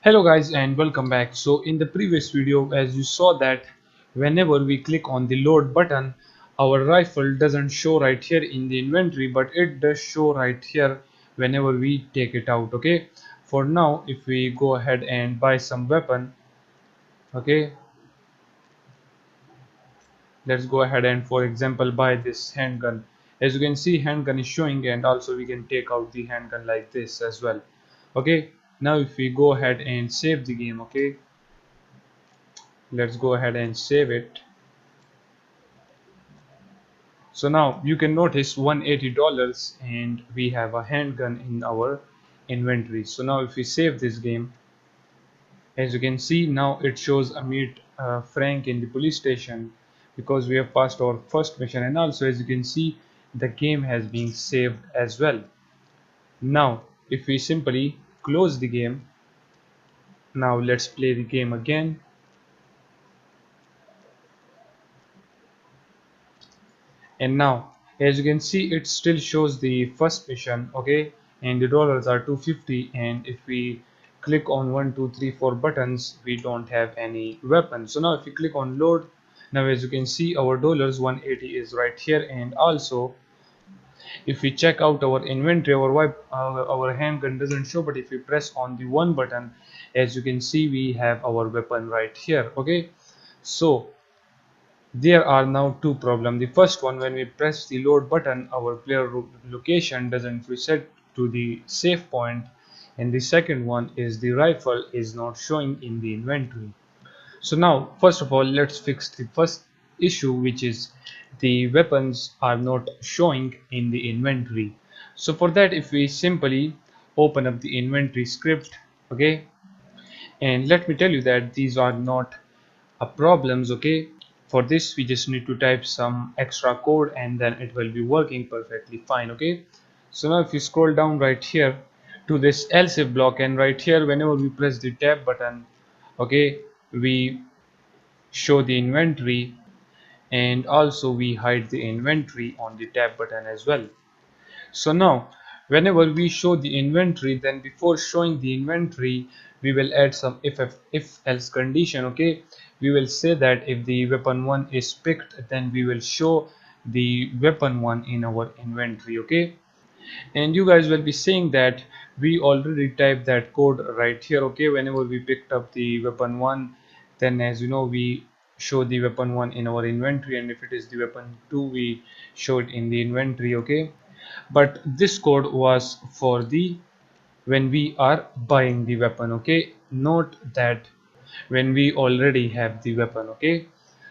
Hello guys and welcome back. So in the previous video, as you saw that whenever we click on the load button, our rifle doesn't show right here in the inventory, but it does show right here whenever we take it out. Okay, for now if we go ahead and buy some weapon, okay, let's go ahead and for example buy this handgun. As you can see, handgun is showing, and also we can take out the handgun like this as well. Okay, now if we go ahead and save the game, okay, let's go ahead and save it. So now you can notice $180 and we have a handgun in our inventory. So now if we save this game, as you can see, now it shows a meet Frank in the police station because we have passed our first mission, and also as you can see the game has been saved as well. Now if we simply close the game, now let's play the game again. And now as you can see, it still shows the first mission, okay, and the dollars are 250. And if we click on 1 2 3 4 buttons, we don't have any weapons. So now if we click on load, now as you can see our dollars 180 is right here. And also if we check out our inventory, our handgun doesn't show, but if we press on the one button, as you can see we have our weapon right here. Okay, so there are now two problems. The first one, when we press the load button, our player location doesn't reset to the save point, and the second one is the rifle is not showing in the inventory. So now first of all let's fix the first issue, which is the weapons are not showing in the inventory. So for that, if we simply open up the inventory script, okay, and let me tell you that these are not problems. Okay, for this we just need to type some extra code and then it will be working perfectly fine. Okay, so now if you scroll down right here to this else if block, and right here whenever we press the tab button, okay, we show the inventory, and also we hide the inventory on the tab button as well. So now whenever we show the inventory, then before showing the inventory we will add some if else condition. Okay, we will say that if the weapon 1 is picked, then we will show the weapon 1 in our inventory. Okay, and you guys will be saying that we already typed that code right here. Okay, whenever we picked up the weapon 1, then as you know we show the weapon 1 in our inventory, and if it is the weapon 2 we show it in the inventory. Okay, but this code was for the when we are buying the weapon. Okay, note that when we already have the weapon. Okay,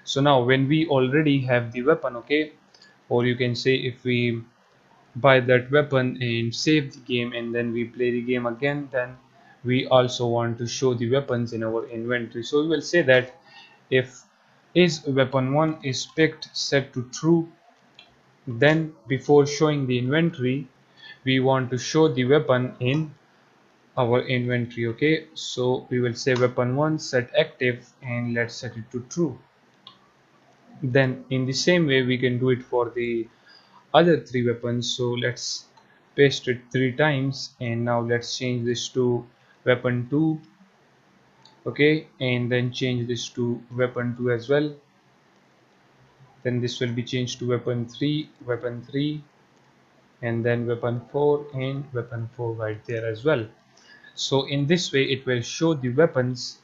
so now when we already have the weapon, okay, or you can say if we buy that weapon and save the game and then we play the game again, then we also want to show the weapons in our inventory. So we will say that if is weapon 1 is picked set to true, then before showing the inventory we want to show the weapon in our inventory. Okay, so we will say weapon 1 set active and let's set it to true. Then in the same way we can do it for the other three weapons. So let's paste it 3 times, and now let's change this to weapon 2. Okay, and then change this to weapon 2 as well. Then this will be changed to weapon 3, and then weapon 4 and weapon 4 right there as well. So in this way it will show the weapons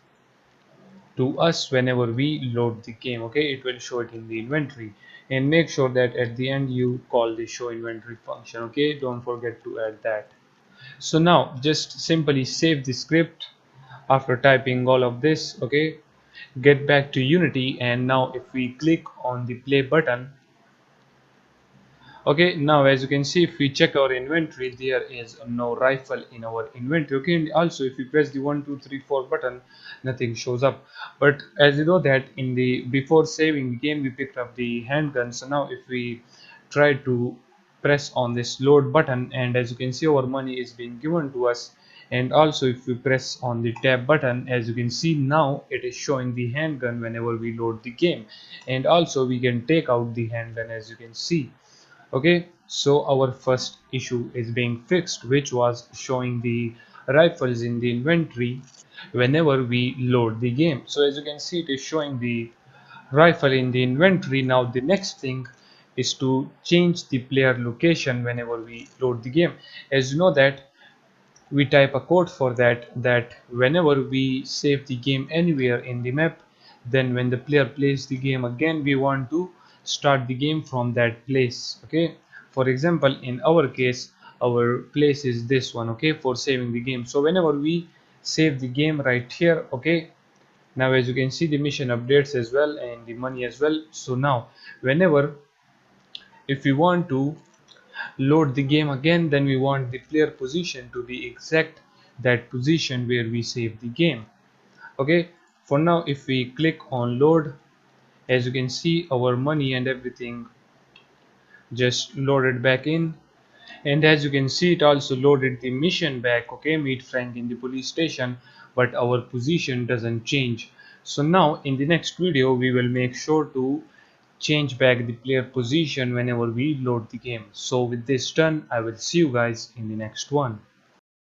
to us whenever we load the game. Okay, it will show it in the inventory, and make sure that at the end you call the show inventory function. Okay, don't forget to add that. So now just simply save the script after typing all of this. Okay, get back to Unity, and now if we click on the play button, okay, now as you can see if we check our inventory, there is no rifle in our inventory. Okay, and also if we press the 1 2 3 4 button, nothing shows up. But as you know that in the before saving the game we picked up the handgun. So now if we try to press on this load button, and as you can see our money is being given to us, and also if we press on the tab button, as you can see now it is showing the handgun whenever we load the game, and also we can take out the handgun as you can see. Okay, so our first issue is being fixed, which was showing the rifles in the inventory. whenever we load the game. So as you can see, it is showing the rifle in the inventory. Now the next thing is to change the player location whenever we load the game. As you know that we type a code for that whenever we save the game anywhere in the map, then when the player plays the game again, we want to start the game from that place. Okay, for example, in our case, our place is this one, okay, for saving the game. So whenever we save the game right here, okay, now as you can see, the mission updates as well and the money as well. So now whenever, if we want to load the game again, then we want the player position to be exact that position where we save the game. Okay, for now, if we click on load, as you can see, our money and everything just loaded back in. And as you can see, it also loaded the mission back. Okay, meet Frank in the police station, but our position doesn't change. So now in the next video, we will make sure to change back the player position whenever we load the game. So with this done, I will see you guys in the next one.